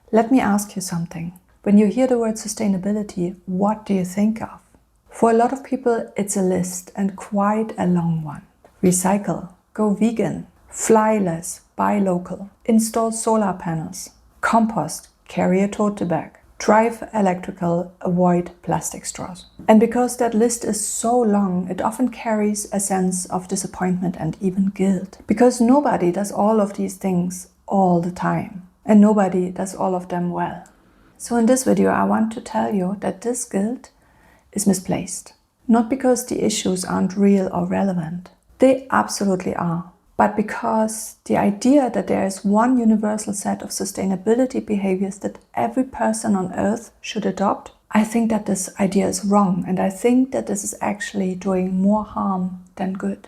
Let me ask you something. When you hear the word sustainability, what do you think of? For a lot of people, it's a list, and quite a long one. Recycle, go vegan, fly less, buy local, install solar panels, compost, carry a tote bag, drive electrical, avoid plastic straws. And because that list is so long, it often carries a sense of disappointment and even guilt. Because nobody does all of these things all the time. And nobody does all of them well. So in this video, I want to tell you that this guilt is misplaced. Not because the issues aren't real or relevant. They absolutely are. But because the idea that there is one universal set of sustainability behaviors that every person on Earth should adopt, I think that this idea is wrong. And I think that this is actually doing more harm than good.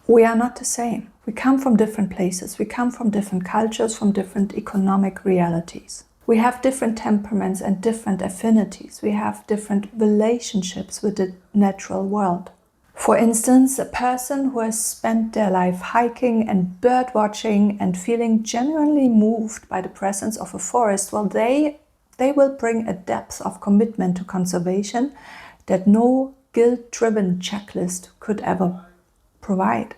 We are not the same. We come from different places. We come from different cultures, from different economic realities. We have different temperaments and different affinities. We have different relationships with the natural world. For instance, a person who has spent their life hiking and bird watching and feeling genuinely moved by the presence of a forest, well, they will bring a depth of commitment to conservation that no guilt-driven checklist could ever provide.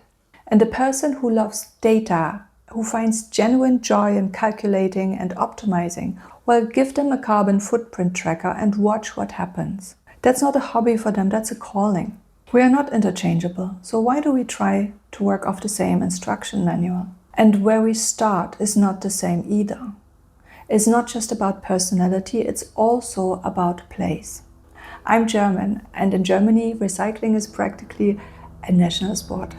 And the person who loves data, who finds genuine joy in calculating and optimizing, well, give them a carbon footprint tracker and watch what happens. That's not a hobby for them, that's a calling. We are not interchangeable, so why do we try to work off the same instruction manual? And where we start is not the same either. It's not just about personality, it's also about place. I'm German, and in Germany, recycling is practically a national sport.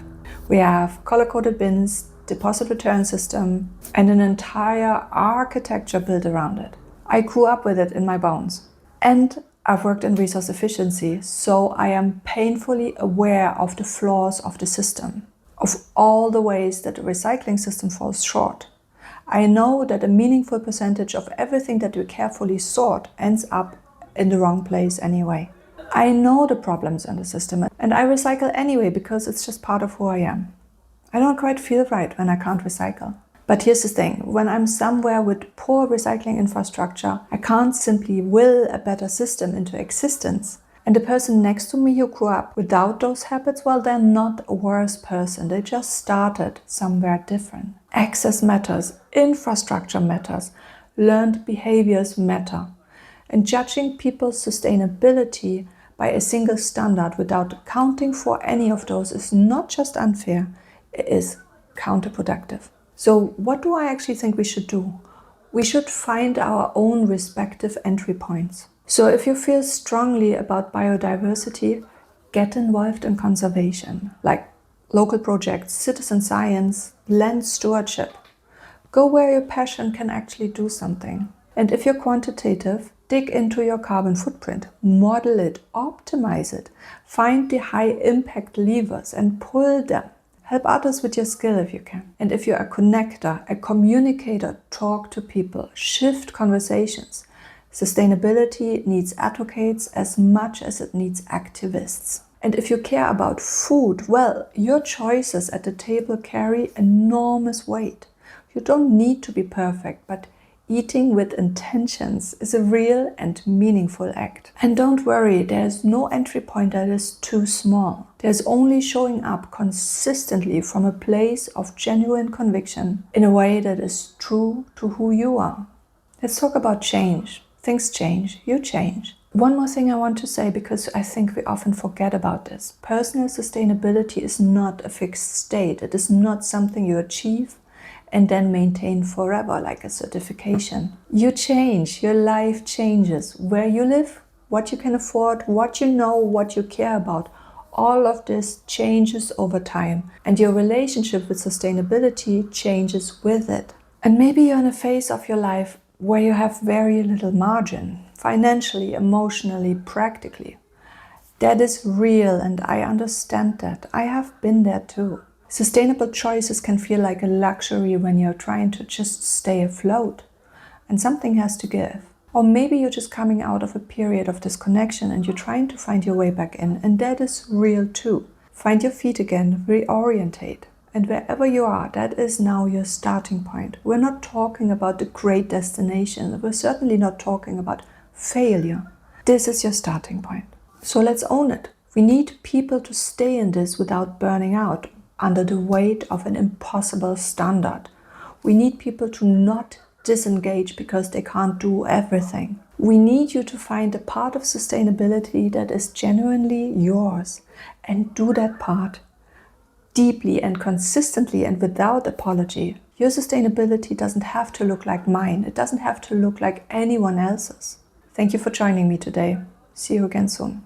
We have color-coded bins, deposit return system, and an entire architecture built around it. I grew up with it in my bones. And I've worked in resource efficiency, so I am painfully aware of the flaws of the system, of all the ways that the recycling system falls short. I know that a meaningful percentage of everything that we carefully sort ends up in the wrong place anyway. I know the problems in the system, and I recycle anyway because it's just part of who I am. I don't quite feel right when I can't recycle. But here's the thing, when I'm somewhere with poor recycling infrastructure, I can't simply will a better system into existence. And the person next to me who grew up without those habits, well, they're not a worse person. They just started somewhere different. Access matters, infrastructure matters, learned behaviors matter. And judging people's sustainability by a single standard without accounting for any of those is not just unfair, it is counterproductive. So what do I actually think we should do? We should find our own respective entry points. So if you feel strongly about biodiversity, get involved in conservation, like local projects, citizen science, land stewardship. Go where your passion can actually do something. And if you're quantitative, dig into your carbon footprint, model it, optimize it, find the high impact levers and pull them. Help others with your skill if you can. And if you're a connector, a communicator, talk to people, shift conversations. Sustainability needs advocates as much as it needs activists. And if you care about food, well, your choices at the table carry enormous weight. You don't need to be perfect, but eating with intentions is a real and meaningful act. And don't worry, there's no entry point that is too small. There's only showing up consistently from a place of genuine conviction in a way that is true to who you are. Let's talk about change. Things change, you change. One more thing I want to say, because I think we often forget about this. Personal sustainability is not a fixed state. It is not something you achieve and then maintain forever like a certification. You change, your life changes. Where you live, what you can afford, what you know, what you care about. All of this changes over time, and your relationship with sustainability changes with it. And maybe you're in a phase of your life where you have very little margin, financially, emotionally, practically. That is real, and I understand that. I have been there too. Sustainable choices can feel like a luxury when you're trying to just stay afloat, and something has to give. Or maybe you're just coming out of a period of disconnection and you're trying to find your way back in, and that is real too. Find your feet again, reorientate. And wherever you are, that is now your starting point. We're not talking about the great destination. We're certainly not talking about failure. This is your starting point. So let's own it. We need people to stay in this without burning out under the weight of an impossible standard. We need people to not disengage because they can't do everything. We need you to find a part of sustainability that is genuinely yours and do that part deeply and consistently and without apology. Your sustainability doesn't have to look like mine. It doesn't have to look like anyone else's. Thank you for joining me today. See you again soon.